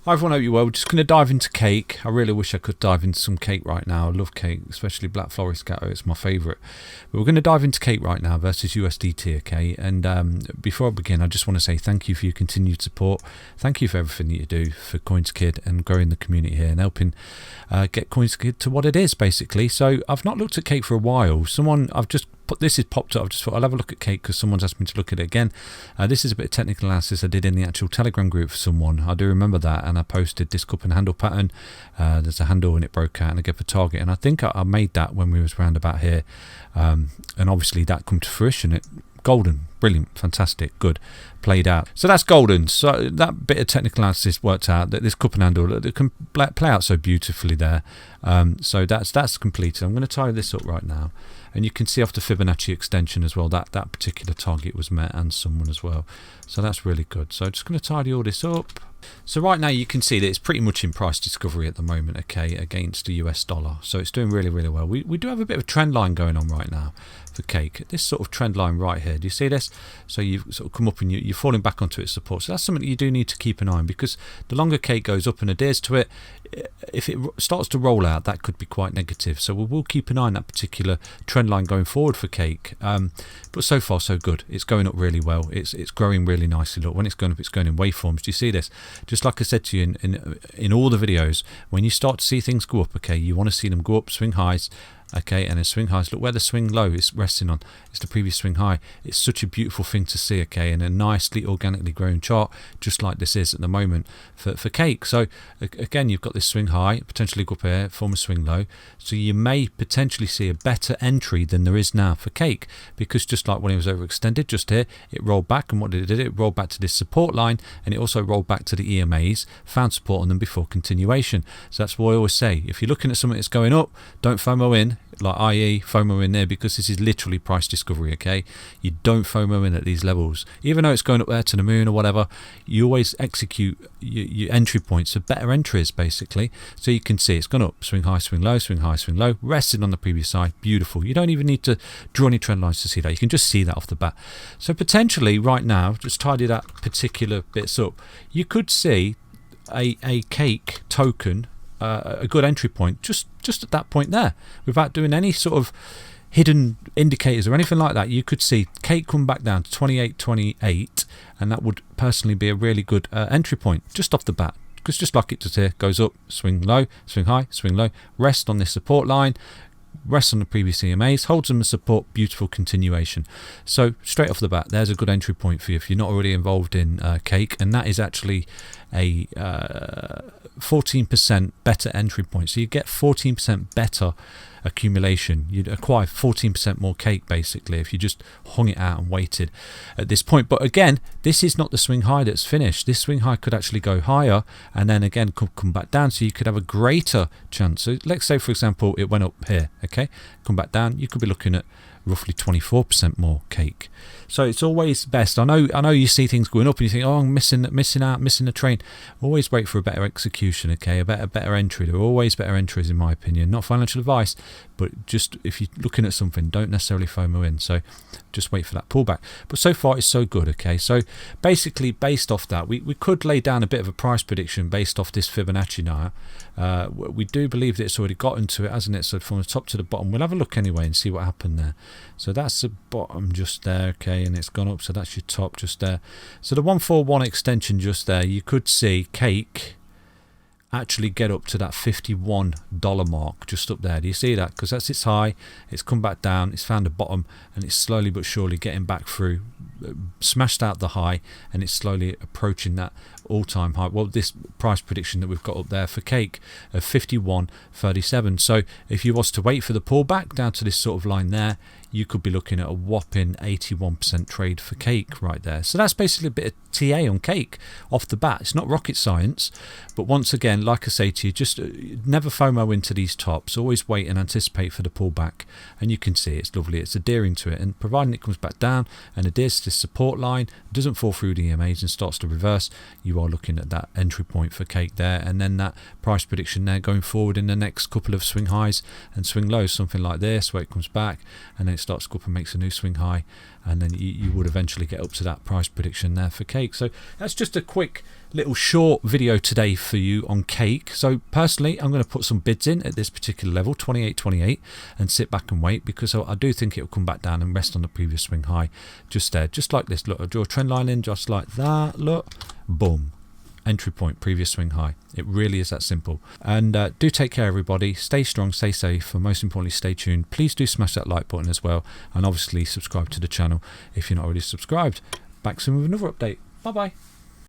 Hi everyone, hope you're well. We're just going to dive into cake. I really wish I could dive into some cake right now. I love cake, especially Black Forest Gatto. It's my favourite. But we're going to dive into cake right now versus USDT, okay? And before I begin, I just want to say thank you for your continued support. Thank you for everything that you do for CoinsKid and growing the community here and helping get CoinsKid to what it is, basically. So I've not looked at cake for a while. This has popped up. I've just thought I'll have a look at cake because someone's asked me to look at it again. This is a bit of technical analysis I did in the actual Telegram group for someone. I do remember that, and I posted this cup and handle pattern. There's a handle and it broke out and I gave a target, and I think I made that when we was round about here, and obviously that come to fruition. It golden, brilliant, fantastic, good, played out. So that's golden. So that bit of technical analysis worked out that this cup and handle that can play out so beautifully there. So that's completed. I'm going to tie this up right now, and you can see off the Fibonacci extension as well that particular target was met and someone as well. So that's really good. So just going to tidy all this up. So right now you can see that it's pretty much in price discovery at the moment, okay, against the US dollar. So it's doing really, really well. We do have a bit of a trend line going on right now for cake. This sort of trend line right here. Do you see this? So you've sort of come up and you're falling back onto its support. So that's something that you do need to keep an eye on, because the longer cake goes up and adheres to it, if it starts to roll out, that could be quite negative. So we will keep an eye on that particular trend line going forward for cake. But so far so good. It's going up really well. It's growing really nicely. Look, when it's going up, it's going in waveforms. Do you see this? Just like I said to you in all the videos, when you start to see things go up, okay, you want to see them go up, swing highs, okay, and then swing highs. Look where the swing low is resting on. It's the previous swing high. It's such a beautiful thing to see, okay, and a nicely organically growing chart, just like this is at the moment for cake. So again, you've got this swing high, potentially go up here, form a swing low. So you may potentially see a better entry than there is now for cake, because just like when it was overextended just here, it rolled back, and what did it do? It rolled back to this support line, and it also rolled back to the EMAs, found support on them before continuation. So that's what I always say. If you're looking at something that's going up, don't FOMO in, like i.e. FOMO in there, because this is literally price discovery, okay? You don't FOMO in at these levels. Even though it's going up there to the moon or whatever, you always execute your entry points for better entries, basically. So you can see it's gone up, swing high, swing low, swing high, swing low, rested on the previous side, beautiful. You don't even need to draw any trend lines to see that. You can just see that off the bat. So potentially right now, just tidy that particular bits up, you could see a cake token, a good entry point just at that point there, without doing any sort of hidden indicators or anything like that. You could see cake come back down to 28.28, and that would personally be a really good entry point just off the bat, because just like it does here, goes up, swing low, swing high, swing low, rest on this support line, rests on the previous EMAs, holds them as support, beautiful continuation. So straight off the bat, there's a good entry point for you if you're not already involved in cake, and that is actually a 14% better entry point. So you get 14% better accumulation. You'd acquire 14% more cake basically if you just hung it out and waited at this point. But again, this is not the swing high that's finished. This swing high could actually go higher and then again come back down, so you could have a greater chance. So let's say for example it went up here, okay, come back down, you could be looking at roughly 24% more cake. So it's always best. I know you see things going up and you think, oh, I'm missing a train. Always wait for a better execution, okay, a better entry. There are always better entries in my opinion. Not financial advice, but just if you're looking at something, don't necessarily FOMO in. So just wait for that pullback. But so far it's so good, okay. So basically based off that, we could lay down a bit of a price prediction based off this Fibonacci now. We do believe that it's already gotten to it, hasn't it? So from the top to the bottom, we'll have a look anyway and see what happened there. So that's the bottom just there, okay, and it's gone up, so that's your top just there. So the 141 extension just there, you could see cake actually get up to that $51 mark just up there. Do you see that? Because that's its high, it's come back down, it's found a bottom, and it's slowly but surely getting back through, smashed out the high, and it's slowly approaching that all-time high. Well, this price prediction that we've got up there for cake of 51.37. So if you was to wait for the pullback down to this sort of line there, you could be looking at a whopping 81% trade for cake right there. So that's basically a bit of TA on cake off the bat. It's not rocket science, but once again, like I say to you, just never FOMO into these tops. Always wait and anticipate for the pullback, and you can see it's lovely. It's adhering to it, and providing it comes back down and adheres to this support line, doesn't fall through the EMAs and starts to reverse, you are looking at that entry point for cake there, and then that price prediction there going forward in the next couple of swing highs and swing lows, something like this, where it comes back and then it starts to go up and makes a new swing high, and then you would eventually get up to that price prediction there for Cake. So that's just a quick little short video today for you on Cake. So personally, I'm going to put some bids in at this particular level, 28.28, and sit back and wait, because I do think it will come back down and rest on the previous swing high just there, just like this. Look, I draw a trend line in just like that. Look, boom, entry point, previous swing high. It really is that simple. And do take care, everybody. Stay strong, stay safe, and most importantly, stay tuned. Please do smash that like button as well, and obviously subscribe to the channel if you're not already subscribed. Back soon with another update. Bye bye.